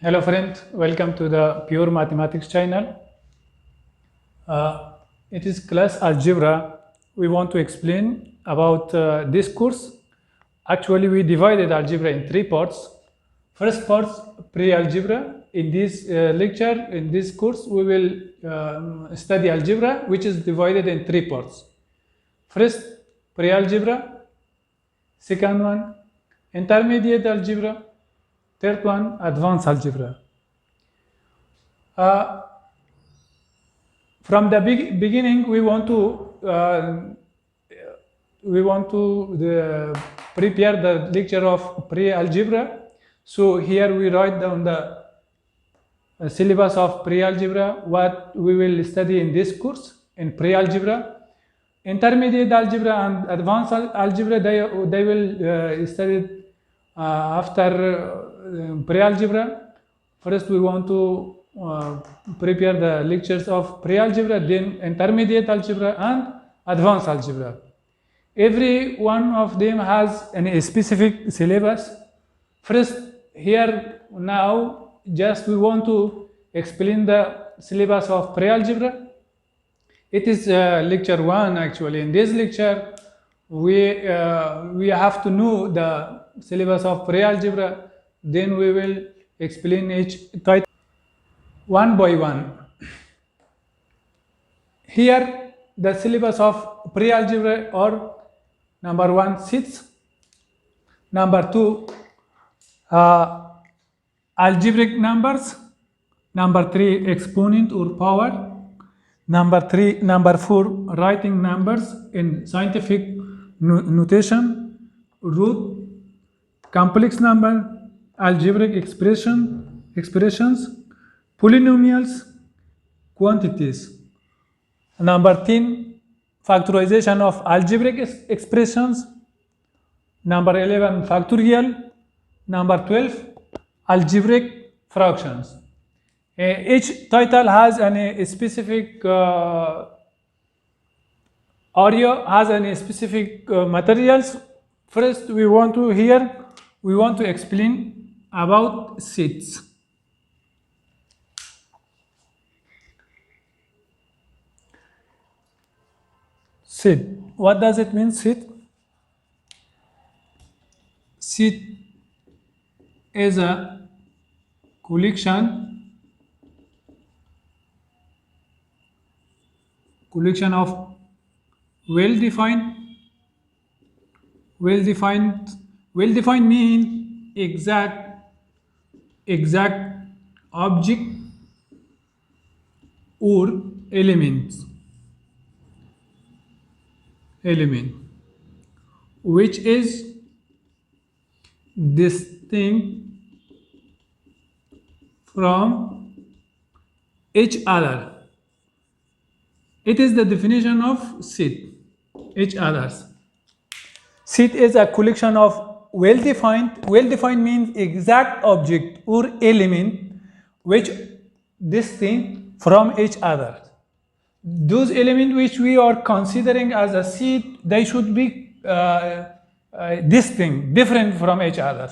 Hello friend, welcome to the Pure Mathematics channel. It is class algebra. We want to explain about this course. Actually, we divided algebra in three parts. First part, pre-algebra. In this lecture, in this course, we will study algebra, which is divided in three parts. First, pre-algebra. Second one, intermediate algebra. Third one, advanced algebra. From the beginning, we want to prepare the lecture of pre-algebra. So here we write down the syllabus of pre-algebra, what we will study in this course in pre-algebra. Intermediate algebra and advanced algebra, they will study after pre-algebra. First, we want to prepare the lectures of pre-algebra, then intermediate algebra and advanced algebra. Every one of them has a specific syllabus. First, here now, just we want to explain the syllabus of pre-algebra. It is lecture 1 actually. In this lecture, we have to know the syllabus of pre-algebra. Then we will explain each title one by one. Here, the syllabus of pre-algebra are number 1, sets. Number 2, algebraic numbers. Number 3, exponent or power. Number 4, writing numbers in scientific notation. Root, complex number, algebraic expressions, polynomials, quantities. Number 10, factorization of algebraic expressions. Number 11, factorial. Number 12, algebraic fractions. Each title has a specific audio, has a specific materials. First, we want to explain about sets. Set. What does it mean, set? Set is a collection of well-defined mean exact object or element which is distinct from each other. It is the definition of set, each others. Set is a collection of well-defined means exact object or element which distinct from each other. Those elements which we are considering as a set, they should be distinct, different from each other.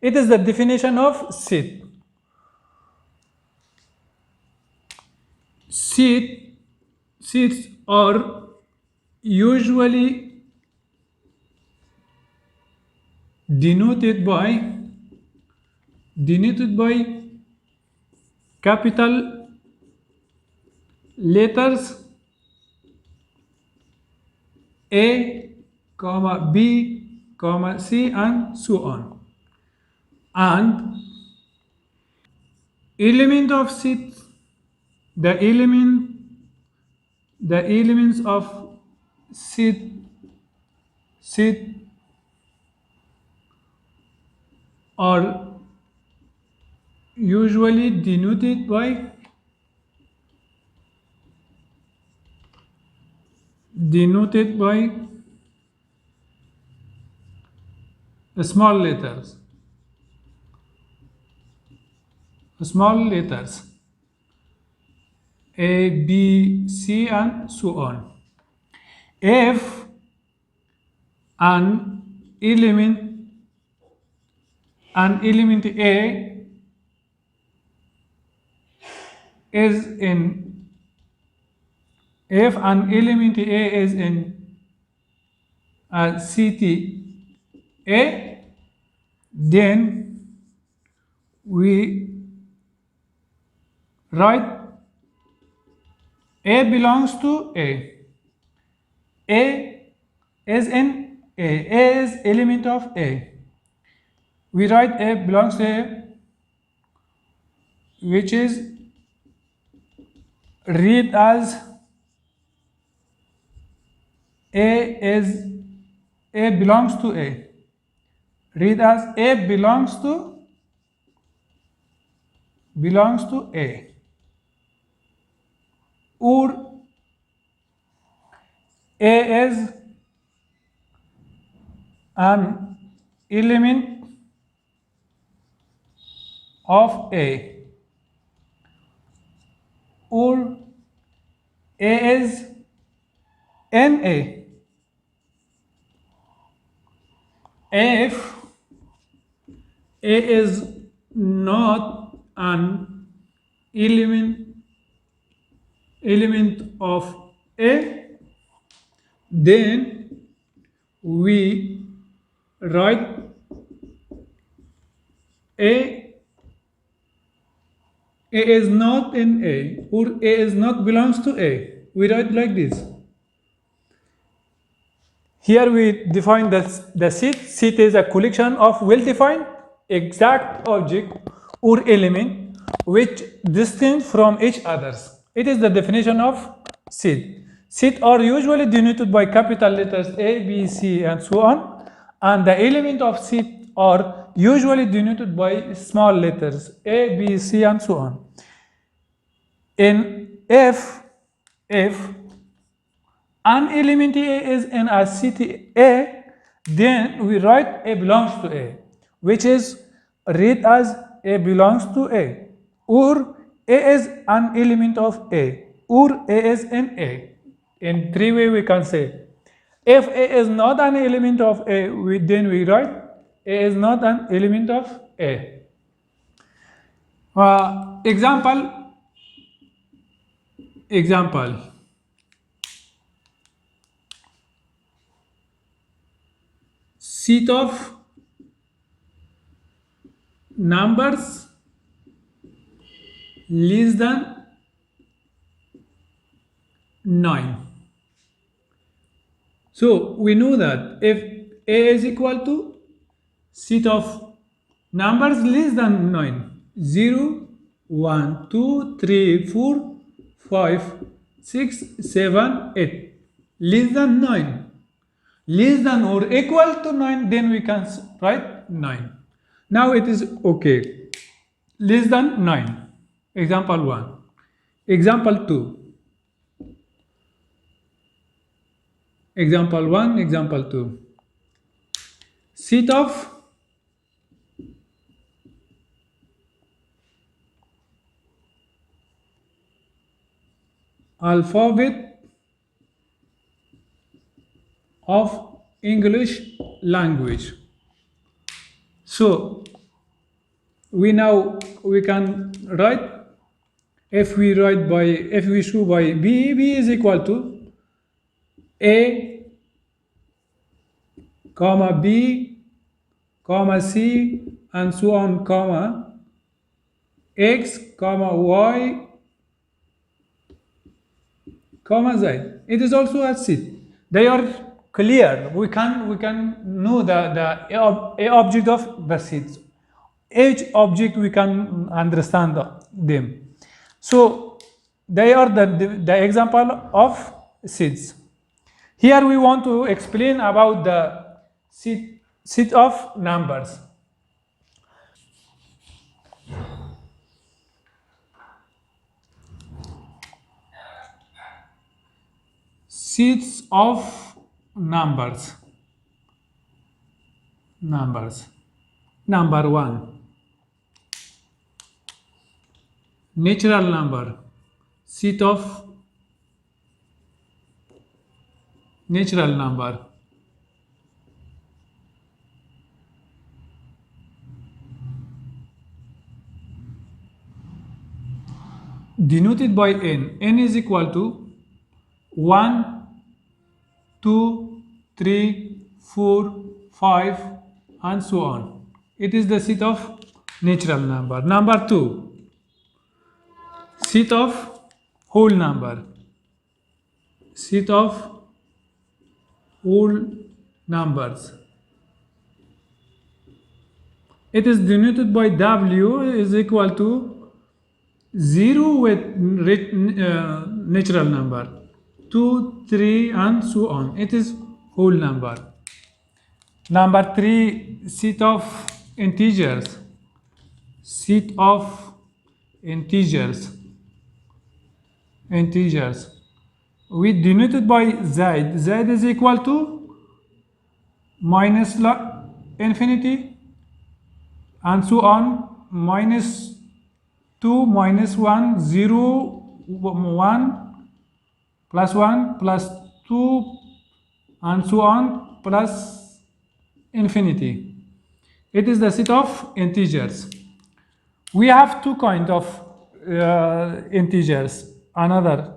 It is the definition of set. Sets are usually denoted by capital letters A, B, C, and so on. And element of sets, the elements of set are usually denoted by small letters A, B, C, and so on. If an element A is in, if an element A is in city A, then we write A belongs to A. A is in A. A is element of A. We write A belongs to A, which is read as A belongs to A. Read as A belongs to A. Or A is an element of A. Or A is in A. If A is not an element of A, then we write A is not in A, or A is not belongs to A. We write like this. Here we define the set. Set is a collection of well-defined exact object or element which distinct from each others. It is the definition of set. Set are usually denoted by capital letters A, B, C, and so on, and the element of set are usually denoted by small letters A, B, C, and so on. In if an element A is in a city A, then we write A belongs to A, which is read as A belongs to A, or A is an element of A, or A is in A. In three ways we can say. If A is not an element of A, then we write A is not an element of A. Example. Set of numbers less than 9. So we know that if A is equal to set of numbers less than 9, 0, 1, 2, 3, 4, 5, 6, 7, 8, less than 9, less than or equal to 9, then we can write 9. Now it is okay. Less than 9. Example 1. Example 2. Example 1, example 2. Set of alphabet of English language. So we can write, if we show by B is equal to A, comma B, comma C, and so on, comma X, comma Y, comma Z. It is also a set. They are clear. We can know the a object of the sets. Each object we can understand them. So they are the example of sets. Here we want to explain about the set of numbers. Sets of numbers. Number 1. Natural number. Set of natural number. denoted by n. N is equal to 1, 2, 3, 4, 5, and so on. It is the set of natural number. Number 2, set of whole number. Set of whole numbers. It is denoted by W is equal to 0 with natural number, 2, 3, and so on. It is whole number. Number 3, set of integers. Set of integers. Integers. We denoted by Z. Z is equal to minus infinity and so on, minus 2, minus 1, 0, 1, plus 1, plus 2, and so on, plus infinity. It is the set of integers. We have two kinds of integers. Another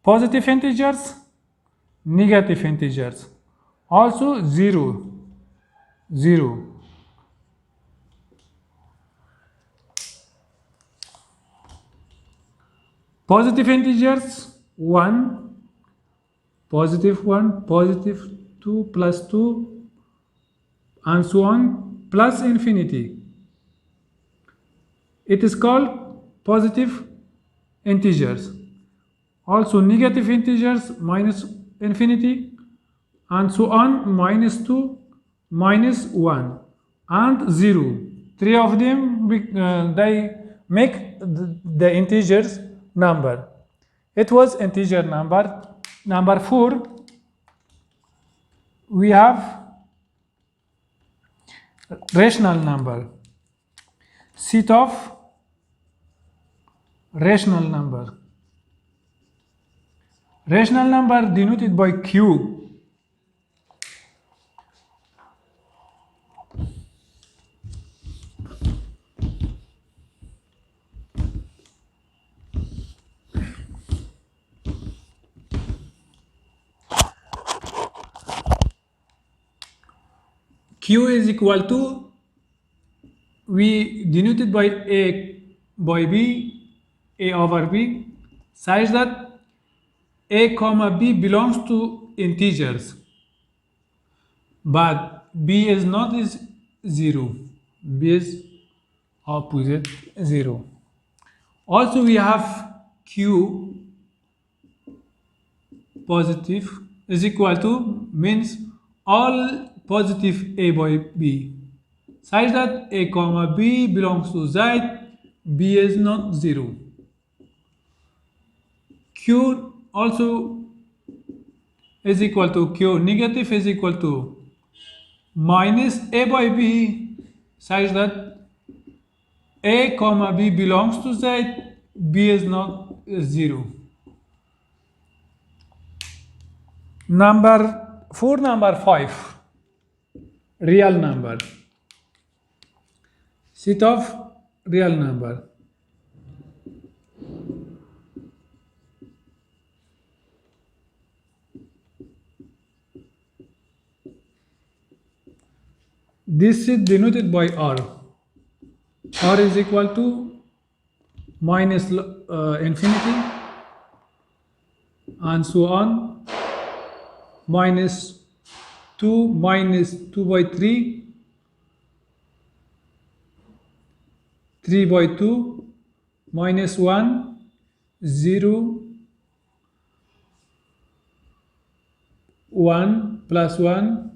positive integers, negative integers. Also 0, 0. Positive integers 1, positive 1, positive 2, plus 2, and so on, plus infinity. It is called positive integers. Also negative integers minus infinity, and so on, minus 2, minus 1, and 0. Three of them they make the integers number. It was integer number. Number 4, we have rational number. Set of rational number. Rational number denoted by Q. Q is equal to, we denoted by A by B, A over B, such that A comma B belongs to integers, but B is not is 0. B is opposite 0. Also we have Q positive is equal to, means all positive A by B, such that A comma B belongs to Z, B is not 0. Q also is equal to, Q negative is equal to minus A by B, such that A comma B belongs to Z, B is not 0. Number 5, real number. Set of real number. This is denoted by R. R is equal to minus infinity and so on, minus 2, minus 2 by 3, 3 by 2, minus 1, 0, 1, plus 1,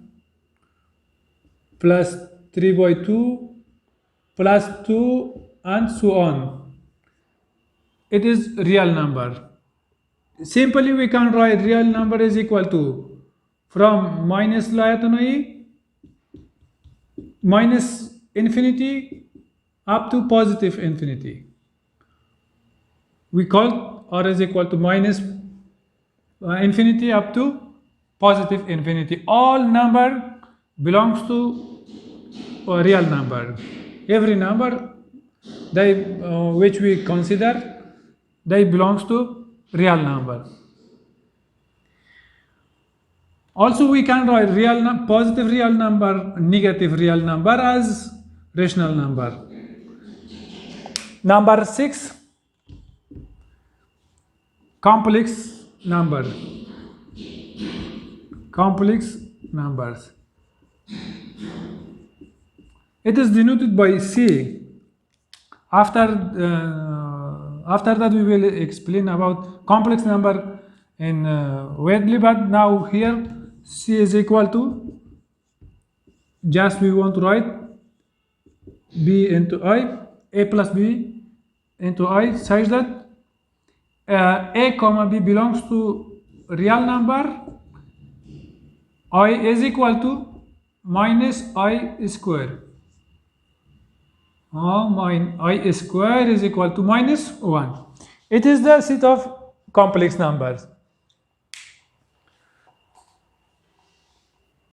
plus 3 by 2, plus 2, and so on. It is real number. Simply we can write real number is equal to, from minus minus infinity up to positive infinity. We call R is equal to minus infinity up to positive infinity. All number belongs to a real number. Every number which we consider they belongs to real number. Also, we can write positive real number, negative real number as rational number. Number 6, complex number. Complex numbers. It is denoted by C. After that, we will explain about complex number in widely, but now here C is equal to, just we want to write B into I, A plus B into I, such that A comma B belongs to real number. I is equal to minus I square. I square is equal to minus 1. It is the set of complex numbers.